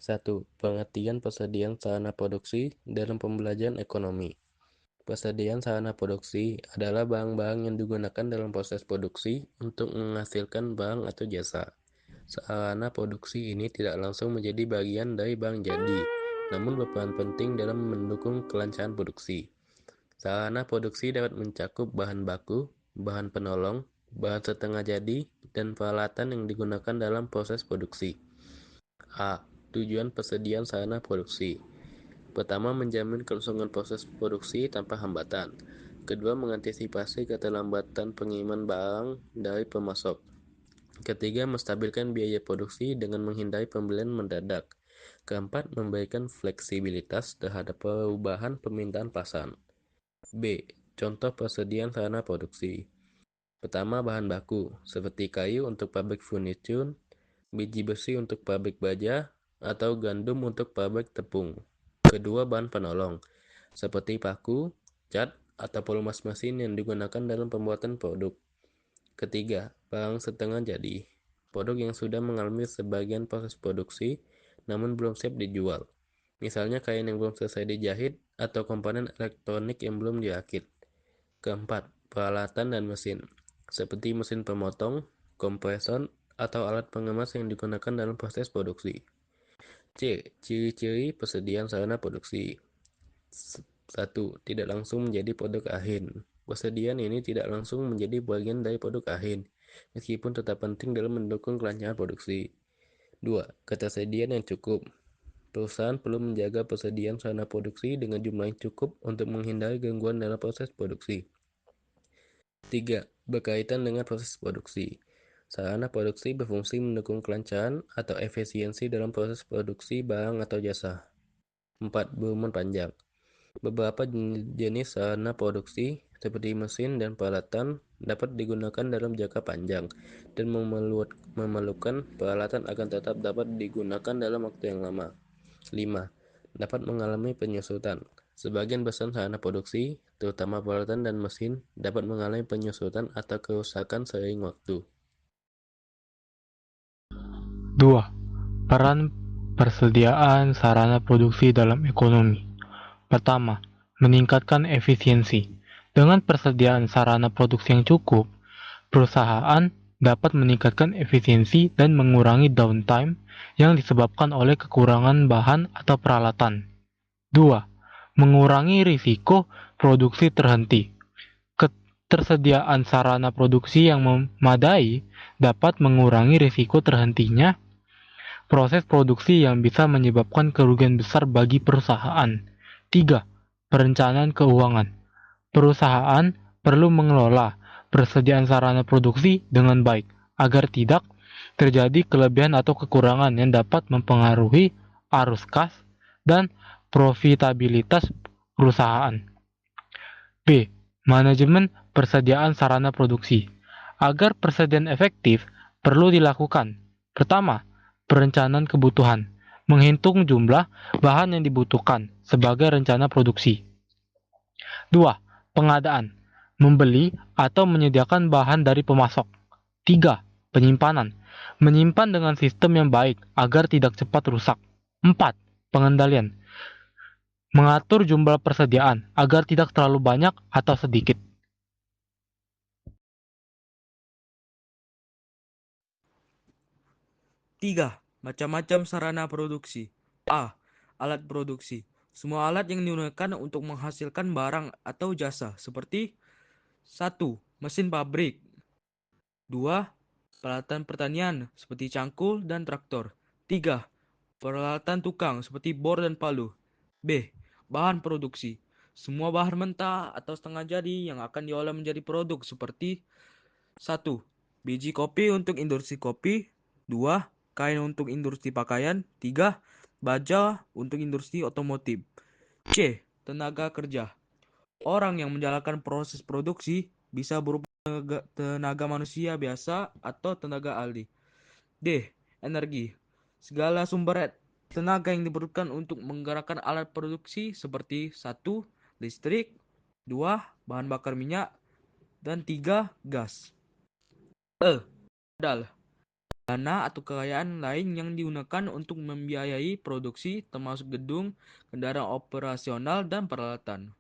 1. Pengertian persediaan sarana produksi dalam pembelajaran ekonomi. Persediaan sarana produksi adalah barang-barang yang digunakan dalam proses produksi untuk menghasilkan barang atau jasa. Sarana produksi ini tidak langsung menjadi bagian dari barang jadi, namun berperan penting dalam mendukung kelancaran produksi. Sarana produksi dapat mencakup bahan baku, bahan penolong, bahan setengah jadi, dan peralatan yang digunakan dalam proses produksi. A. Tujuan persediaan sarana produksi. Pertama, menjamin kelangsungan proses produksi tanpa hambatan. Kedua, mengantisipasi keterlambatan pengiriman barang dari pemasok. Ketiga, menstabilkan biaya produksi dengan menghindari pembelian mendadak. Keempat, memberikan fleksibilitas terhadap perubahan permintaan pasar. B. Contoh persediaan sarana produksi. Pertama, bahan baku, seperti kayu untuk pabrik furniture, biji besi untuk pabrik baja, atau gandum untuk pabrik tepung. Kedua, bahan penolong, seperti paku, cat, atau pelumas mesin yang digunakan dalam pembuatan produk. Ketiga, barang setengah jadi, produk yang sudah mengalami sebagian proses produksi namun belum siap dijual. Misalnya kain yang belum selesai dijahit atau komponen elektronik yang belum dirakit. Keempat, peralatan dan mesin, seperti mesin pemotong, kompresor, atau alat pengemas yang digunakan dalam proses produksi. C. Ciri-ciri persediaan sarana produksi. 1. Tidak langsung menjadi produk akhir. Persediaan ini tidak langsung menjadi bagian dari produk akhir, meskipun tetap penting dalam mendukung kelancaran produksi. 2. Ketersediaan yang cukup. Perusahaan perlu menjaga persediaan sarana produksi dengan jumlah yang cukup untuk menghindari gangguan dalam proses produksi. 3. Berkaitan dengan proses produksi. Sarana produksi berfungsi mendukung kelancaran atau efisiensi dalam proses produksi barang atau jasa. 4. Berumur panjang. Beberapa jenis sarana produksi, seperti mesin dan peralatan, dapat digunakan dalam jangka panjang dan memerlukan peralatan akan tetap dapat digunakan dalam waktu yang lama. 5. Dapat mengalami penyusutan. Sebagian besar sarana produksi, terutama peralatan dan mesin, dapat mengalami penyusutan atau kerusakan seiring waktu. 2. Peran persediaan sarana produksi dalam ekonomi. Pertama, meningkatkan efisiensi. Dengan persediaan sarana produksi yang cukup, perusahaan dapat meningkatkan efisiensi dan mengurangi downtime yang disebabkan oleh kekurangan bahan atau peralatan. 2. Mengurangi risiko produksi terhenti. Ketersediaan sarana produksi yang memadai dapat mengurangi risiko terhentinya proses produksi yang bisa menyebabkan kerugian besar bagi perusahaan. 3. Perencanaan keuangan. Perusahaan perlu mengelola persediaan sarana produksi dengan baik agar tidak terjadi kelebihan atau kekurangan yang dapat mempengaruhi arus kas dan profitabilitas perusahaan. B. Manajemen persediaan sarana produksi. Agar persediaan efektif, perlu dilakukan. Pertama, perencanaan kebutuhan. Menghitung jumlah bahan yang dibutuhkan sebagai rencana produksi. 2. Pengadaan. Membeli atau menyediakan bahan dari pemasok. 3. Penyimpanan. Menyimpan dengan sistem yang baik agar tidak cepat rusak. 4. Pengendalian. Mengatur jumlah persediaan agar tidak terlalu banyak atau sedikit. 3. Macam-macam sarana produksi. A. Alat produksi. Semua alat yang digunakan untuk menghasilkan barang atau jasa seperti 1. Mesin pabrik. 2. Peralatan pertanian seperti cangkul dan traktor. 3. Peralatan tukang seperti bor dan palu. B. Bahan produksi. Semua bahan mentah atau setengah jadi yang akan diolah menjadi produk seperti 1. Biji kopi untuk industri kopi. 2. Kain untuk industri pakaian. 3. Baja untuk industri otomotif. C. Tenaga kerja. Orang yang menjalankan proses produksi bisa berupa tenaga manusia biasa atau tenaga ahli. D. Energi. Segala sumber tenaga yang diperlukan untuk menggerakkan alat produksi seperti 1. Listrik. 2. Bahan bakar minyak. Dan 3. Gas. E. Modal. Dana atau kekayaan lain yang digunakan untuk membiayai produksi, termasuk gedung, kendaraan operasional, dan peralatan.